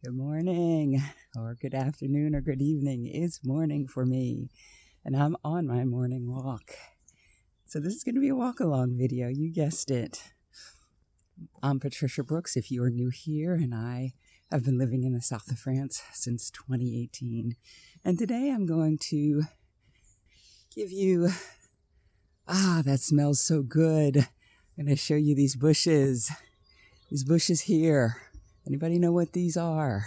Good morning, or good afternoon, or good evening. It's morning for me, and I'm on my morning walk. So this is going to be a walk-along video. You guessed it. I'm Patricia Brooks, if you are new here, and I have been living in the south of France since 2018. And today I'm going to give you, that smells so good. I'm going to show you these bushes here. Anybody know what these are?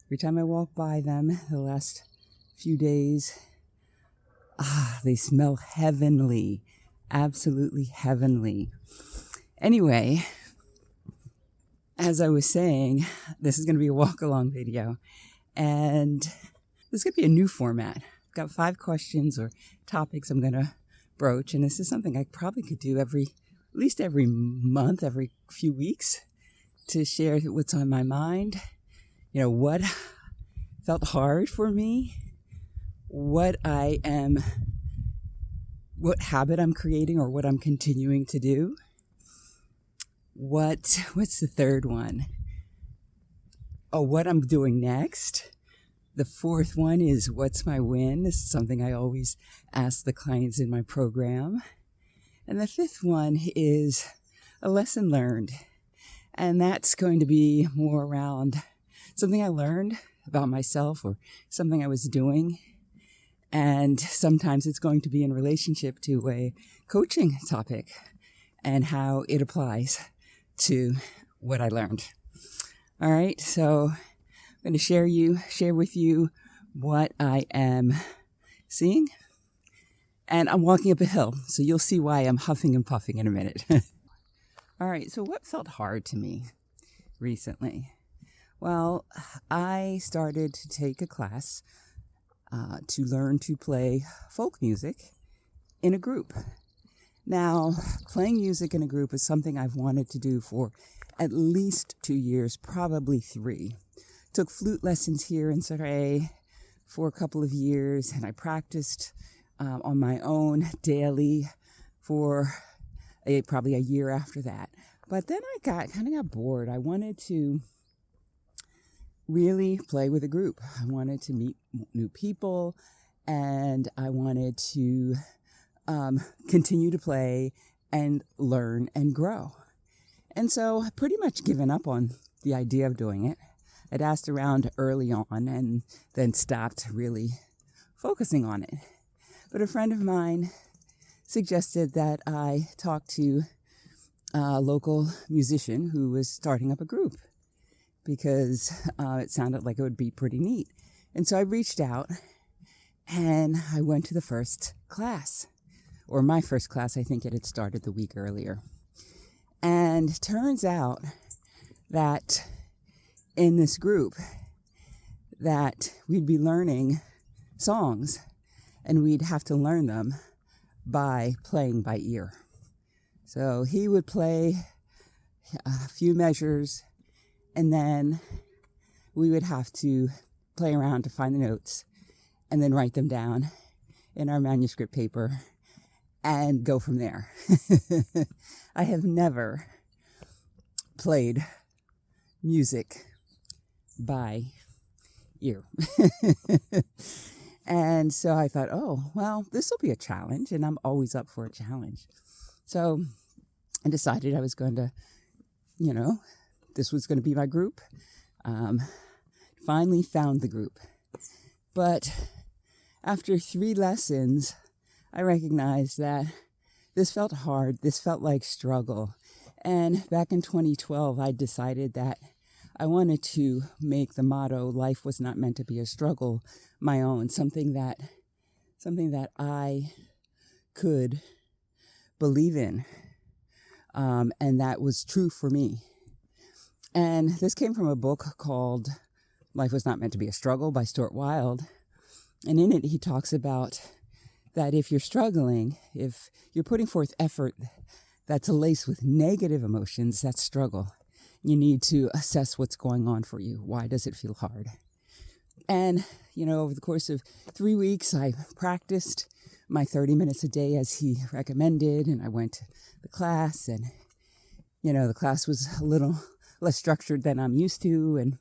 Every time I walk by them the last few days, they smell heavenly, absolutely heavenly. Anyway, as I was saying, this is going to be a walk-along video, and this is going to be a new format. I've got 5 questions or topics I'm going to broach, and this is something I probably could do at least every month, every few weeks, to share what's on my mind, what felt hard for me, what habit I'm creating or what I'm continuing to do. What's the third one? What I'm doing next. The fourth one is what's my win? This is something I always ask the clients in my program. And the fifth one is a lesson learned. And that's going to be more around something I learned about myself or something I was doing. And sometimes it's going to be in relationship to a coaching topic and how it applies to what I learned. All right, so I'm going to share with you what I am seeing. And I'm walking up a hill, so you'll see why I'm huffing and puffing in a minute. All right, so what felt hard to me recently? Well, I started to take a class to learn to play folk music in a group. Now, playing music in a group is something I've wanted to do for at least 2 years, probably 3. Took flute lessons here in Céret for a couple of years, and I practiced on my own daily for probably a year after that. But then I kind of got bored. I wanted to really play with a group. I wanted to meet new people, and I wanted to continue to play and learn and grow. And so I pretty much given up on the idea of doing it. I'd asked around early on and then stopped really focusing on it. But a friend of mine suggested that I talk to a local musician who was starting up a group because it sounded like it would be pretty neat. And so I reached out and I went to the first class, or my first class. I think it had started the week earlier. And turns out that in this group that we'd be learning songs and we'd have to learn them by playing by ear. So he would play a few measures, and then we would have to play around to find the notes and then write them down in our manuscript paper and go from there. I have never played music by ear. And so I thought, this will be a challenge, and I'm always up for a challenge. So I decided I was going to, this was going to be my group. Finally found the group. But after 3 lessons, I recognized that this felt hard. This felt like struggle. And back in 2012, I decided that I wanted to make the motto, life was not meant to be a struggle, my own, something that I could believe in, and that was true for me. And this came from a book called Life Was Not Meant to Be a Struggle by Stuart Wilde. And in it, he talks about that if you're struggling, if you're putting forth effort that's laced with negative emotions, that's struggle. You need to assess what's going on for you. Why does it feel hard? And, over the course of 3 weeks, I practiced my 30 minutes a day as he recommended, and I went to the class, and, the class was a little less structured than I'm used to, and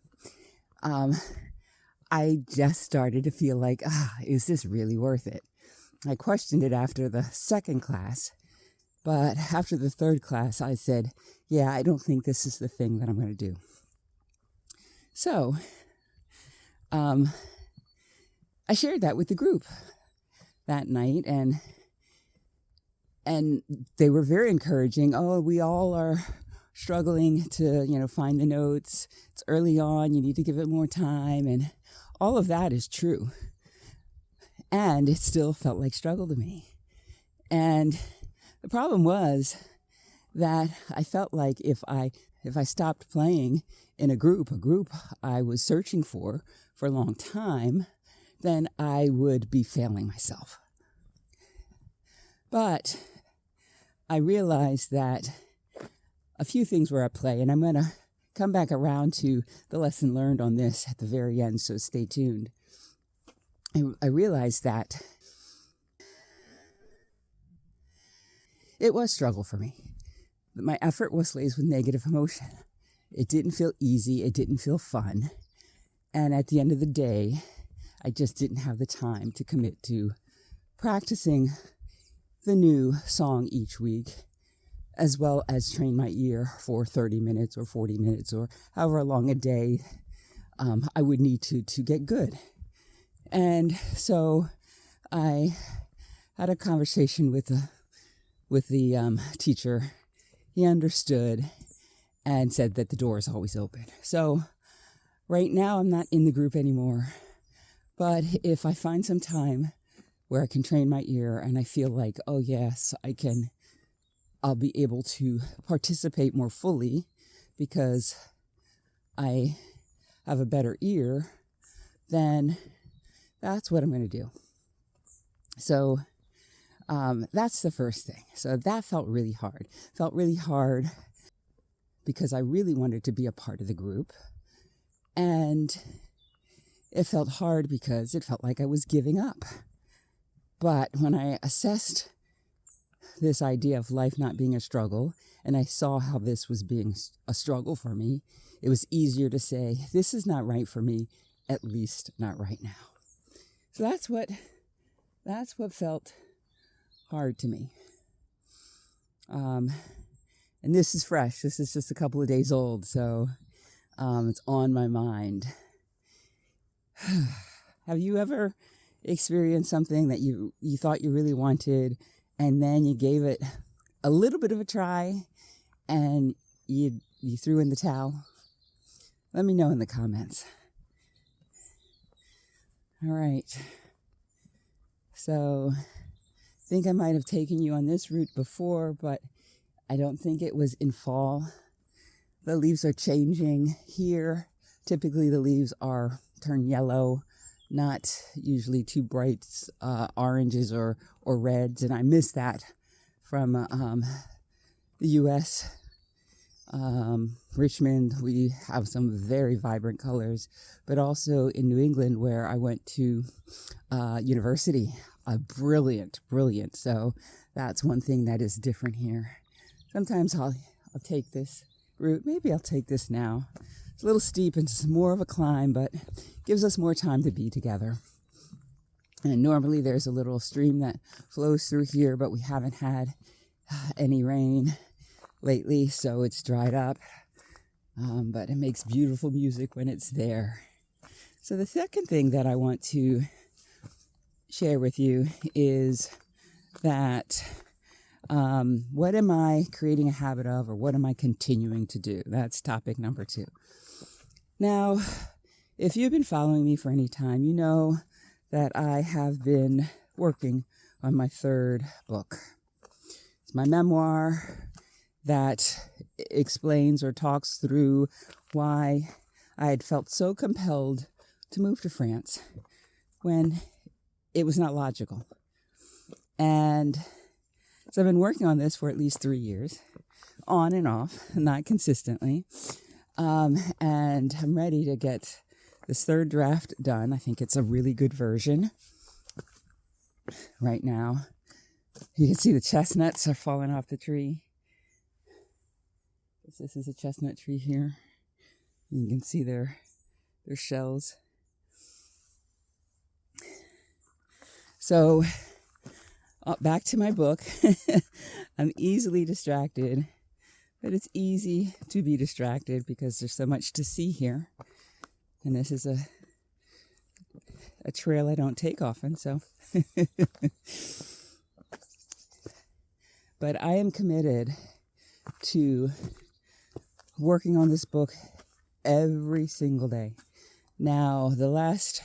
I just started to feel like, is this really worth it? I questioned it after the second class, but after the third class, I said, yeah, I don't think this is the thing that I'm going to do. So, I shared that with the group that night, and they were very encouraging. Oh, we all are struggling to, find the notes. It's early on. You need to give it more time. And all of that is true. And it still felt like struggle to me. And the problem was that I felt like if I stopped playing in a group I was searching for a long time, then I would be failing myself. But I realized that a few things were at play, and I'm going to come back around to the lesson learned on this at the very end, so stay tuned. I realized that it was struggle for me. My effort was laced with negative emotion. It didn't feel easy. It didn't feel fun. And at the end of the day, I just didn't have the time to commit to practicing the new song each week, as well as train my ear for 30 minutes or 40 minutes or however long a day I would need to get good. And so I had a conversation with the teacher. He understood and said that the door is always open. So right now I'm not in the group anymore. But if I find some time where I can train my ear and I feel like, oh yes, I'll be able to participate more fully because I have a better ear, then that's what I'm going to do. So that's the first thing. So that felt really hard. Felt really hard because I really wanted to be a part of the group. And it felt hard because it felt like I was giving up. But when I assessed this idea of life not being a struggle, and I saw how this was being a struggle for me, it was easier to say, this is not right for me, at least not right now. So that's what felt hard to me. And this is fresh. This is just a couple of days old, so it's on my mind. Have you ever experienced something that you thought you really wanted, and then you gave it a little bit of a try, and you threw in the towel? Let me know in the comments. All right. So I think I might have taken you on this route before, but I don't think it was in fall. The leaves are changing here. Typically the leaves turn yellow, not usually too bright oranges or reds, and I miss that from the U.S. Richmond, we have some very vibrant colors, but also in New England, where I went to university, brilliant. So that's one thing that is different here. Sometimes I'll take this route. Maybe I'll take this now. It's a little steep and it's more of a climb, but gives us more time to be together. And normally there's a little stream that flows through here, but we haven't had any rain lately, so it's dried up. But it makes beautiful music when it's there. So the second thing that I want to share with you is that what am I creating a habit of, or what am I continuing to do? That's topic number 2. Now, if you've been following me for any time, you know that I have been working on my 3rd book. It's my memoir that explains or talks through why I had felt so compelled to move to France when it was not logical. And so I've been working on this for at least 3 years, on and off, not consistently. And I'm ready to get this 3rd draft done. I think it's a really good version right now. You can see the chestnuts are falling off the tree. This is a chestnut tree here. You can see they're They're shells. So, back to my book. I'm easily distracted, but it's easy to be distracted because there's so much to see here. And this is a trail I don't take often, so. But I am committed to working on this book every single day. Now, the last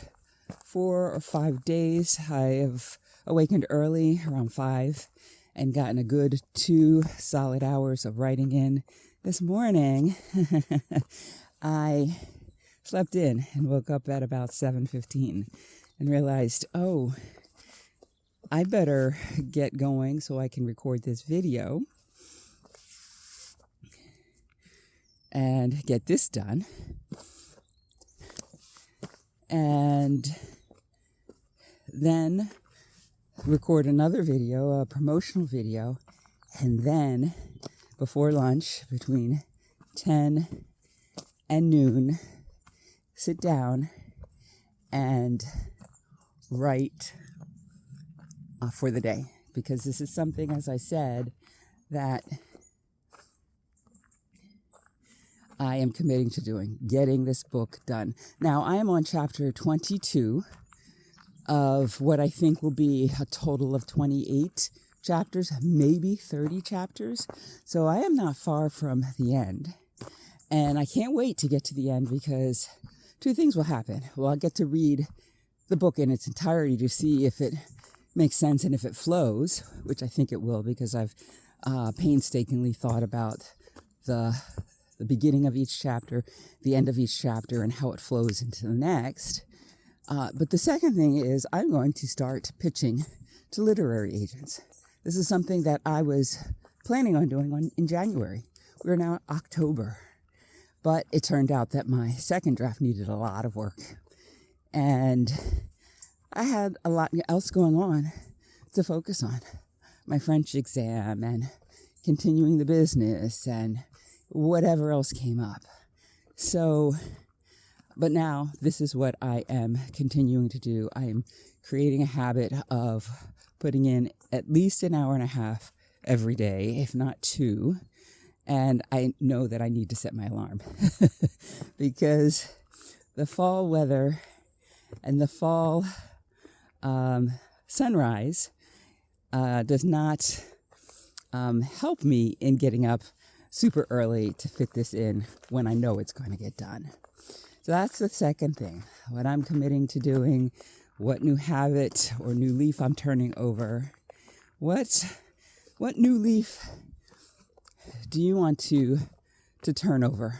4 or 5 days, I have awakened early, around 5, and gotten a good 2 solid hours of writing in. This morning, I slept in and woke up at about 7:15 and realized, oh, I better get going so I can record this video and get this done. And then record another video, a promotional video, and then before lunch, between 10 and noon, sit down and write for the day. Because this is something, as I said, that I am committing to doing, getting this book done. Now, I am on chapter 22 of what I think will be a total of 28 chapters, maybe 30 chapters. So I am not far from the end. And I can't wait to get to the end because 2 things will happen. Well, I'll get to read the book in its entirety to see if it makes sense and if it flows, which I think it will because I've painstakingly thought about the beginning of each chapter, the end of each chapter, and how it flows into the next. But the second thing is I'm going to start pitching to literary agents. This is something that I was planning on doing in January. We're now October. But it turned out that my second draft needed a lot of work. And I had a lot else going on to focus on. My French exam and continuing the business and whatever else came up. So, but now this is what I am continuing to do. I am creating a habit of putting in at least an hour and a half every day, if not 2. And I know that I need to set my alarm because the fall weather and the fall sunrise does not help me in getting up super early to fit this in when I know it's going to get done. So that's the second thing. What I'm committing to doing, what new habit or new leaf I'm turning over. What new leaf do you want to turn over?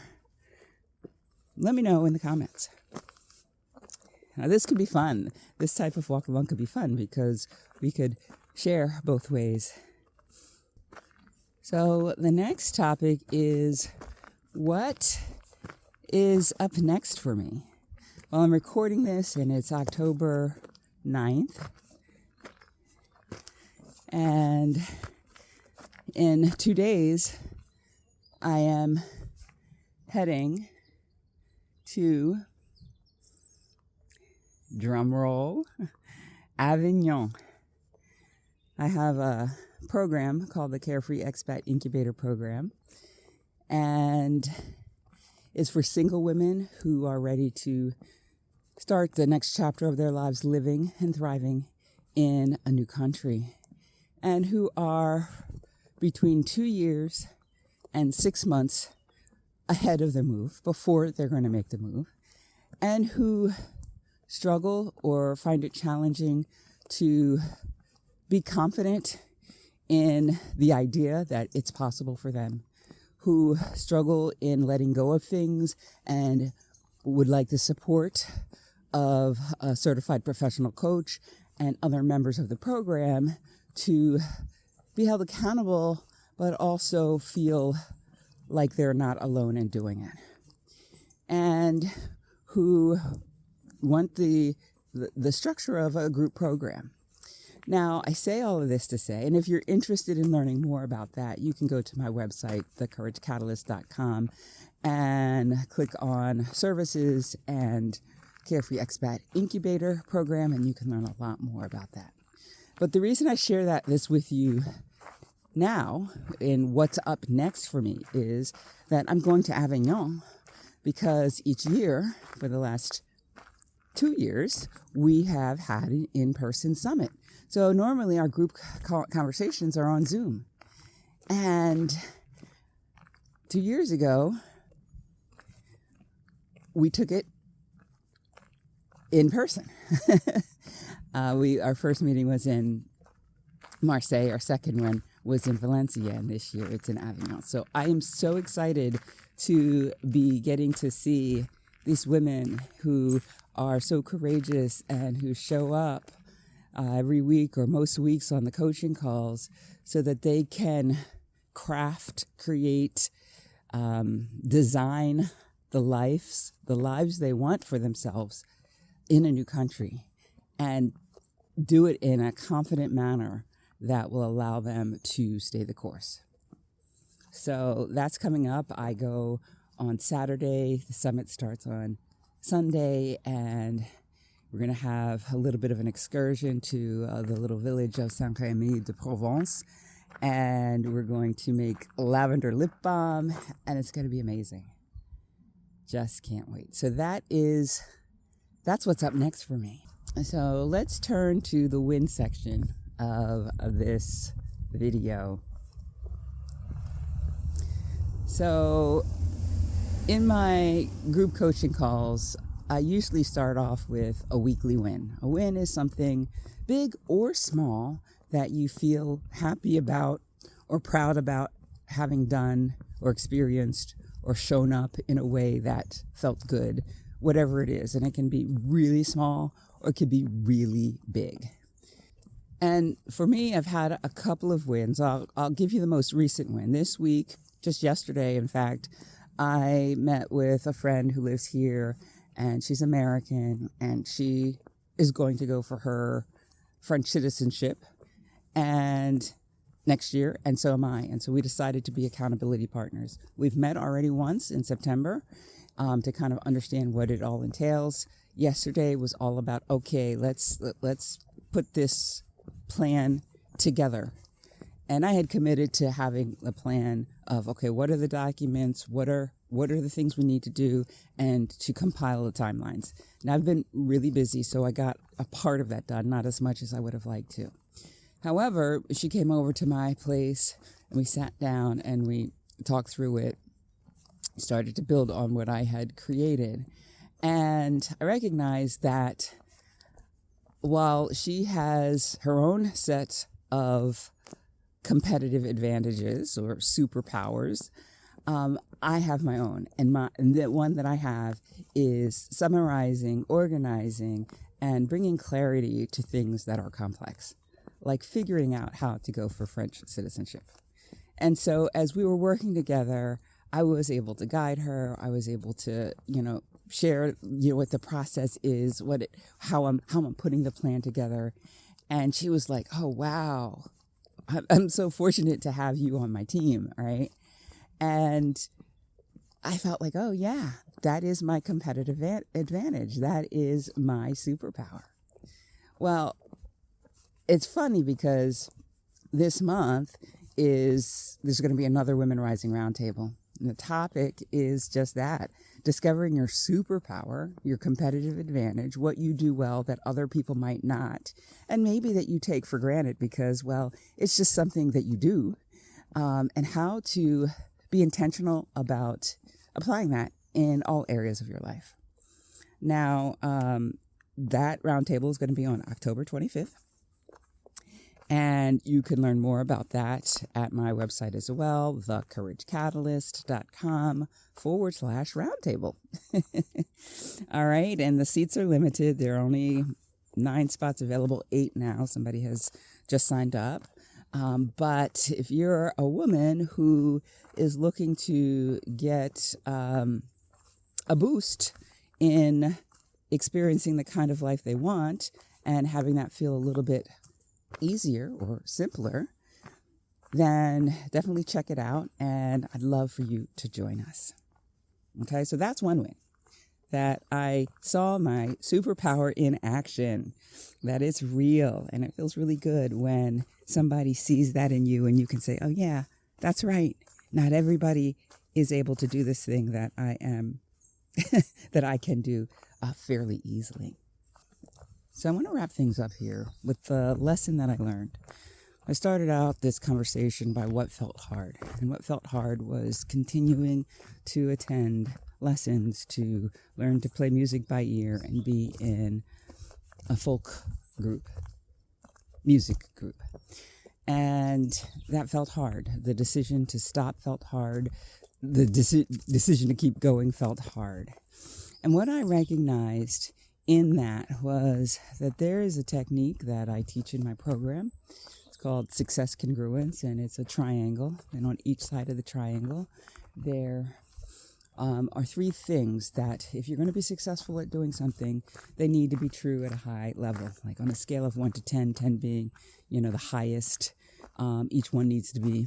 Let me know in the comments. Now this could be fun. This type of walk along could be fun because we could share both ways. So the next topic is what is up next for me? Well, I'm recording this and it's October 9th. And in 2 days, I am heading to, drumroll, Avignon. I have a program called the Carefree Expat Incubator Program, and it's for single women who are ready to start the next chapter of their lives living and thriving in a new country, and who are between 2 years and 6 months ahead of the move, before they're going to make the move, and who struggle or find it challenging to be confident in the idea that it's possible for them, who struggle in letting go of things and would like the support of a certified professional coach and other members of the program to be held accountable, but also feel like they're not alone in doing it. And who want the structure of a group program. Now, I say all of this to say, and if you're interested in learning more about that, you can go to my website, thecouragecatalyst.com, and click on services and Carefree Expat Incubator program, and you can learn a lot more about that. But the reason I share this with you now in what's up next for me is that I'm going to Avignon, because each year for the last 2 years, we have had an in-person summit. So normally our group conversations are on Zoom. And 2 years ago, we took it in person. Our first meeting was in Marseille. Our second one was in Valencia, and this year it's in Avignon. So I am so excited to be getting to see these women who are so courageous and who show up every week or most weeks on the coaching calls so that they can craft, create, design the lives they want for themselves in a new country, and do it in a confident manner that will allow them to stay the course. So that's coming up. I go on Saturday. The summit starts on Sunday, and we're going to have a little bit of an excursion to the little village of Saint-Rémy-de-Provence, and we're going to make lavender lip balm, and it's going to be amazing. Just can't wait. So that's what's up next for me. So let's turn to the win section of this video. So in my group coaching calls, I usually start off with a weekly win. A win is something big or small that you feel happy about or proud about having done or experienced or shown up in a way that felt good, whatever it is. And it can be really small or it could be really big. And for me, I've had a couple of wins. I'll give you the most recent win. This week, just yesterday, in fact, I met with a friend who lives here, and she's American, and she is going to go for her French citizenship and next year, and so am I. And so we decided to be accountability partners. We've met already once in September to kind of understand what it all entails. Yesterday was all about, okay, let's put this plan together. And I had committed to having a plan of, okay, what are the documents? What are the things we need to do, and to compile the timelines. And I've been really busy, so I got a part of that done, not as much as I would have liked to. However, she came over to my place and we sat down and we talked through it, started to build on what I had created. And I recognized that while she has her own set of competitive advantages or superpowers, I have my own, and the one that I have is summarizing, organizing, and bringing clarity to things that are complex, like figuring out how to go for French citizenship. And so as we were working together, I was able to guide her. I was able to, share, what the process is, how I'm putting the plan together. And she was like, "Oh, wow, I'm so fortunate to have you on my team." Right. And I felt like, oh yeah, that is my competitive advantage. That is my superpower. Well, it's funny because this month there's going to be another Women Rising Roundtable. And the topic is just that, discovering your superpower, your competitive advantage, what you do well that other people might not, and maybe that you take for granted because, well, it's just something that you do, and how to be intentional about applying that in all areas of your life. Now, that roundtable is going to be on October 25th. And you can learn more about that at my website as well, thecouragecatalyst.com/roundtable. All right. And the seats are limited. There are only 9 spots available, 8 now. Somebody has just signed up. But if you're a woman who is looking to get a boost in experiencing the kind of life they want and having that feel a little bit easier or simpler, then definitely check it out. And I'd love for you to join us. Okay, so that's one win. That I saw my superpower in action, that it's real. And it feels really good when somebody sees that in you and you can say, oh yeah, that's right. Not everybody is able to do this thing that I am, that I can do fairly easily. So I want to wrap things up here with the lesson that I learned. I started out this conversation by what felt hard. And what felt hard was continuing to attend lessons to learn to play music by ear and be in a folk group, music group. And that felt hard. The decision to stop felt hard. The decision to keep going felt hard. And what I recognized in that was that there is a technique that I teach in my program. It's called success congruence, and it's a triangle. And on each side of the triangle, there are three things that if you're going to be successful at doing something, they need to be true at a high level. Like on a scale of 1 to 10, 10 being, the highest. Each one needs to be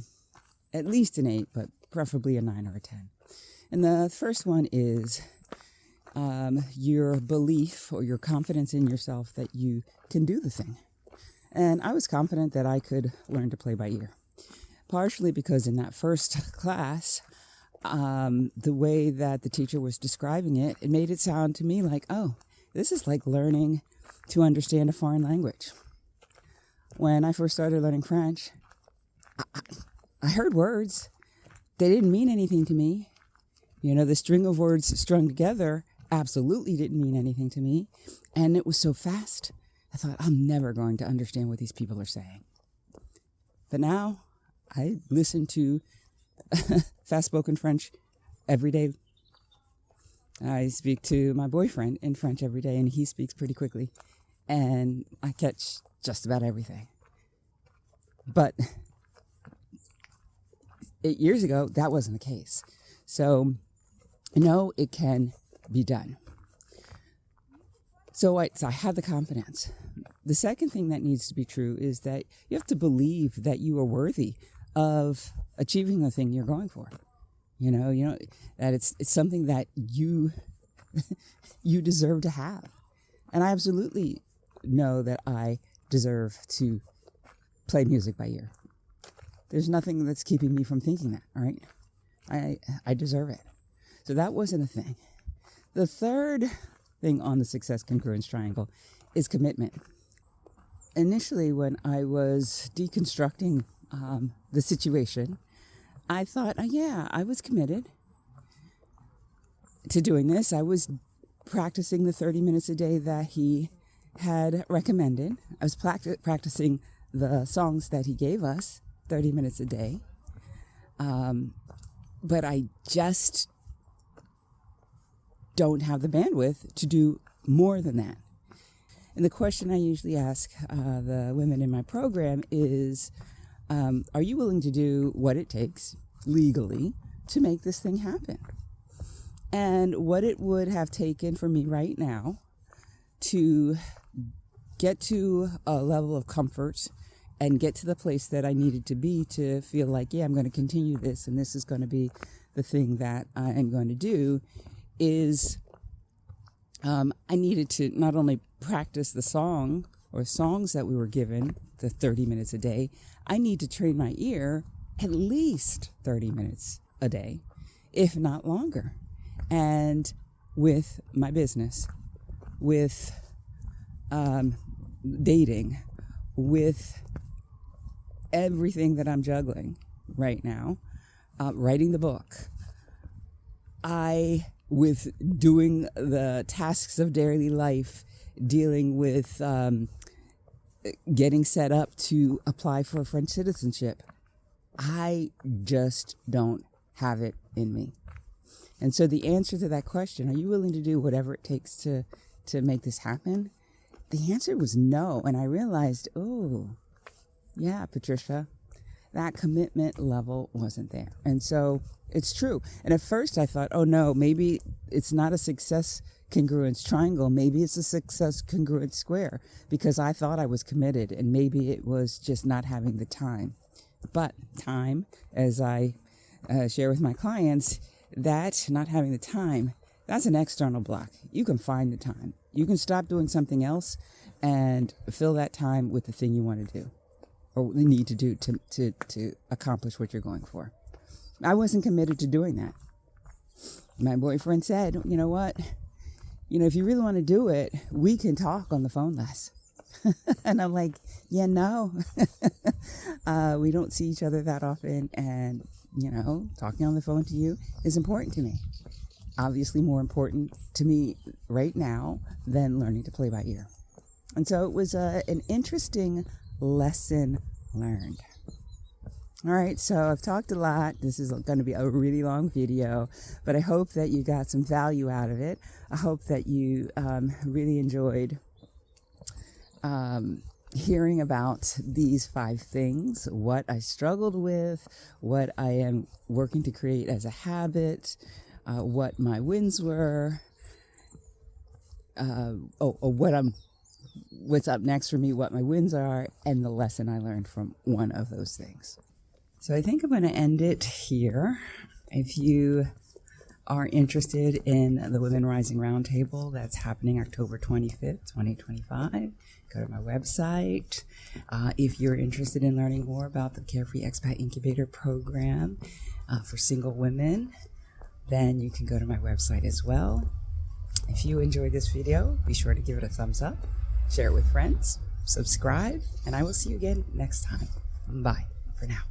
at least an 8, but preferably a 9 or a 10. And the first one is your belief or your confidence in yourself that you can do the thing. And I was confident that I could learn to play by ear. Partially because in that first class, the way that the teacher was describing it, it made it sound to me like, oh, this is like learning to understand a foreign language. When I first started learning French, I heard words. They didn't mean anything to me. The string of words strung together absolutely didn't mean anything to me. And it was so fast, I thought, I'm never going to understand what these people are saying. But now I listen to fast-spoken French every day. I speak to my boyfriend in French every day, and he speaks pretty quickly. And I catch just about everything. But 8 years ago, that wasn't the case. So, no, it can be done. So I have the confidence. The second thing that needs to be true is that you have to believe that you are worthy of achieving the thing you're going for. That it's something that you you deserve to have. And I absolutely know that I deserve to play music by ear. There's nothing that's keeping me from thinking that, all right? I deserve it. So that wasn't a thing. The third thing on the success congruence triangle is commitment. Initially, when I was deconstructing the situation, I thought, oh, yeah, I was committed to doing this. I was practicing the 30 minutes a day that he had recommended. I was practicing the songs that he gave us 30 minutes a day. But I just don't have the bandwidth to do more than that. And the question I usually ask the women in my program is, are you willing to do what it takes legally to make this thing happen? And what it would have taken for me right now to get to a level of comfort and get to the place that I needed to be to feel like, yeah, I'm going to continue this and this is going to be the thing that I am going to do is I needed to not only practice the song or songs that we were given, the 30 minutes a day, I need to train my ear at least 30 minutes a day, if not longer. And with my business, with dating, with everything that I'm juggling right now, writing the book, with doing the tasks of daily life, dealing with getting set up to apply for French citizenship, I just don't have it in me. And so the answer to that question, are you willing to do whatever it takes to make this happen? The answer was no. And I realized, oh, yeah, Patricia, that commitment level wasn't there. And so it's true. And at first I thought, oh no, maybe it's not a success congruence triangle. Maybe it's a success congruence square, because I thought I was committed and maybe it was just not having the time. But time, as I share with my clients, that not having the time, that's an external block. You can find the time. You can stop doing something else and fill that time with the thing you want to do or need to do to accomplish what you're going for. I wasn't committed to doing that. My boyfriend said, you know what? If you really want to do it, we can talk on the phone less. And I'm like, yeah, no. We don't see each other that often. And, talking on the phone to you is important to me. Obviously more important to me right now than learning to play by ear. And so it was an interesting lesson learned. All right, so I've talked a lot. This is going to be a really long video, but I hope that you got some value out of it. I hope that you really enjoyed hearing about these 5 things, what I struggled with, what I am working to create as a habit, what my wins were, what's up next for me, what my wins are, and the lesson I learned from one of those things. So I think I'm going to end it here. If you are interested in the Women Rising Roundtable, that's happening October 25th, 2025, go to my website. If you're interested in learning more about the Carefree Expat Incubator Program for single women, then you can go to my website as well. If you enjoyed this video, be sure to give it a thumbs up, share it with friends, subscribe, and I will see you again next time. Bye for now.